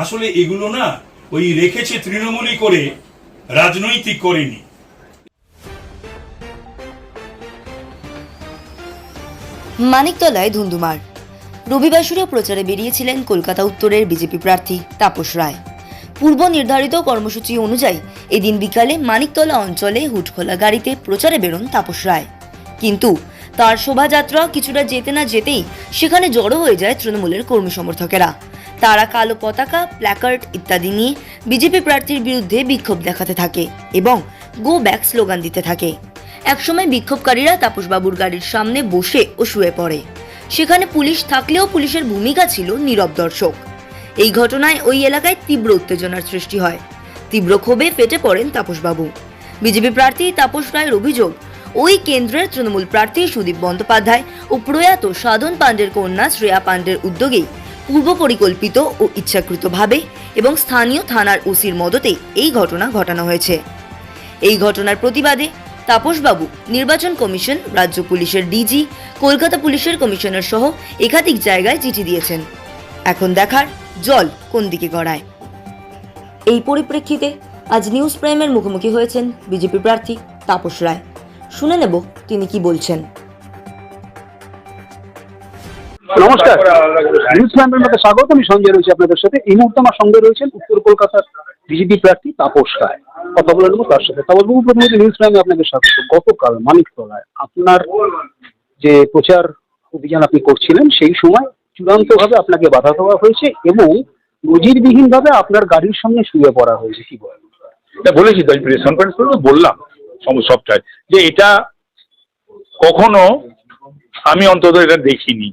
আসলে এগুলো না ওই রেখেছে তৃণমূলই করে, রাজনৈতিক করেনি। মানিকতলায় ধুন্ধুমার। রবিবাসরীয় প্রচারে বেরিয়েছিলেন কলকাতা উত্তরের বিজেপি প্রার্থী তাপস রায়। পূর্ব নির্ধারিত কর্মসূচি অনুযায়ী এদিন বিকালে মানিকতলা অঞ্চলে হুটখোলা গাড়িতে প্রচারে বেরোন তাপস রায়। কিন্তু তার শোভাযাত্রা কিছুটা যেতে না যেতেই সেখানে জড়ো হয়ে যায় তৃণমূলের কর্মী সমর্থকেরা। তারা কালো পতাকা, প্ল্যাকার্ড ইত্যাদি নিয়ে বিজেপি প্রার্থীর বিরুদ্ধে বিক্ষোভ দেখাতে থাকে এবং গো ব্যাক স্লোগান দিতে থাকে। একসময় বিক্ষোভকারীরা তাপসবাবুর গাড়ির সামনে বসে ও শুয়ে পড়ে। সেখানে পুলিশ থাকলেও পুলিশের ভূমিকা ছিল নীরব দর্শক। এই ঘটনায় ওই এলাকায় তীব্র উত্তেজনার সৃষ্টি হয়। তীব্র ক্ষোভে ফেটে পড়েন তাপসবাবু। বিজেপি প্রার্থী তাপস রায়ের অভিযোগ, ওই কেন্দ্রের তৃণমূল প্রার্থী সুদীপ বন্দ্যোপাধ্যায় ও প্রয়াত সাধন পাণ্ডের কন্যা শ্রেয়া পাণ্ডের উদ্যোগেই পূর্ব পরিকল্পিত ও ইচ্ছাকৃতভাবে এবং স্থানীয় থানার ওসির মদতে এই ঘটনা ঘটানো হয়েছে। এই ঘটনার প্রতিবাদে তাপসবাবু নির্বাচন কমিশন, রাজ্য পুলিশের ডিজি, কলকাতা পুলিশের কমিশনার সহ একাধিক জায়গায় চিঠি দিয়েছেন। এখন দেখার জল কোন দিকে গড়ায়। এই পরিপ্রেক্ষিতে আজ নিউজ প্রাইমের মুখোমুখি হয়েছেন বিজেপি প্রার্থী তাপস রায়। শুনে নেব তিনি কি বলছেন। নমস্কার, নিউজ প্রাইমের মধ্যে স্বাগত। আমি সঞ্জয় রয়েছি আপনাদের সাথে। এই মুহূর্তে আমার সঙ্গে রয়েছেন উত্তর কলকাতার বিজেপি প্রার্থী তাপস রায়। কথা বলে নেবো তার সাথে। তাপসবাবু, প্রথমত নিউজ প্রাইমে আপনাকে স্বাগত। গতকাল মানিকতলায় আপনার যে প্রচার অভিযান আপনি করছিলেন, সেই সময় চূড়ান্তভাবে আপনাকে বাধা দেওয়া হয়েছে এবং নজিরবিহীনভাবে আপনার গাড়ির সামনে শুয়ে পড়া হয়েছে। কি বলেন? এটা বলেছি তো, প্রেস কনফারেন্স করে বললাম সবটাই, যে এটা কখনো আমি অন্তত এটা দেখিনি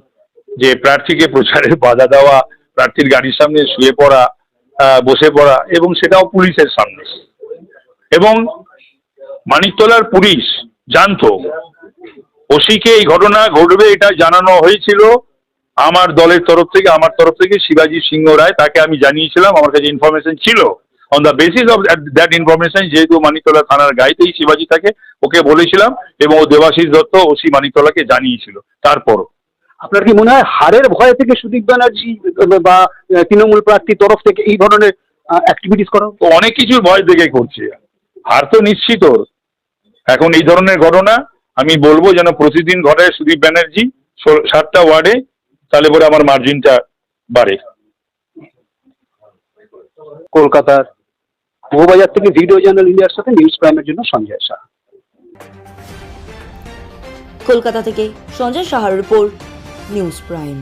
যে প্রার্থীকে প্রচারে বাধা দেওয়া, প্রার্থীর গাড়ির সামনে শুয়ে পড়া, বসে পড়া, এবং সেটাও পুলিশের সামনে। এবং মানিকতলার পুলিশ জানতো, ওসিকে এই ঘটনা ঘটবে এটা জানানো হয়েছিল আমার দলের তরফ থেকে, আমার তরফ থেকে শিবাজি সিংহ রায়, তাকে আমি জানিয়েছিলাম। আমার কাছে ইনফরমেশন ছিল। On the basis of that information, যেহেতু মানিকতলা থানার গাড়িতেই শিবাজি থাকে, ওকে বলেছিলাম এবং ও দেবাশিস দত্ত ওসি মানিকতলাকে জানিয়েছিল। তারপরও আপনার কি মনে হয় হারের ভয় থেকে সুদীপ ব্যানার্জি বা তৃণমূল প্রার্থীর তরফ থেকে এই ধরনের অ্যাক্টিভিটিস করা? তো অনেক কিছুর ভয় থেকে করছে। হার তো নিশ্চিত। এখন এই ধরনের ঘটনা আমি বলবো যেন প্রতিদিন ঘটে সুদীপ ব্যানার্জি 7টা ওয়ার্ডে, তাহলে পরে আমার মার্জিনটা বাড়ে। কলকাতার বহুবাজার থেকে ভিডিও জার্নাল ইন্ডিয়ার সাথে নিউজ প্রাইমের জন্য সঞ্জয় শাহ। কলকাতা থেকে সঞ্জয় সাহার রিপোর্ট, নিউজ প্রাইম।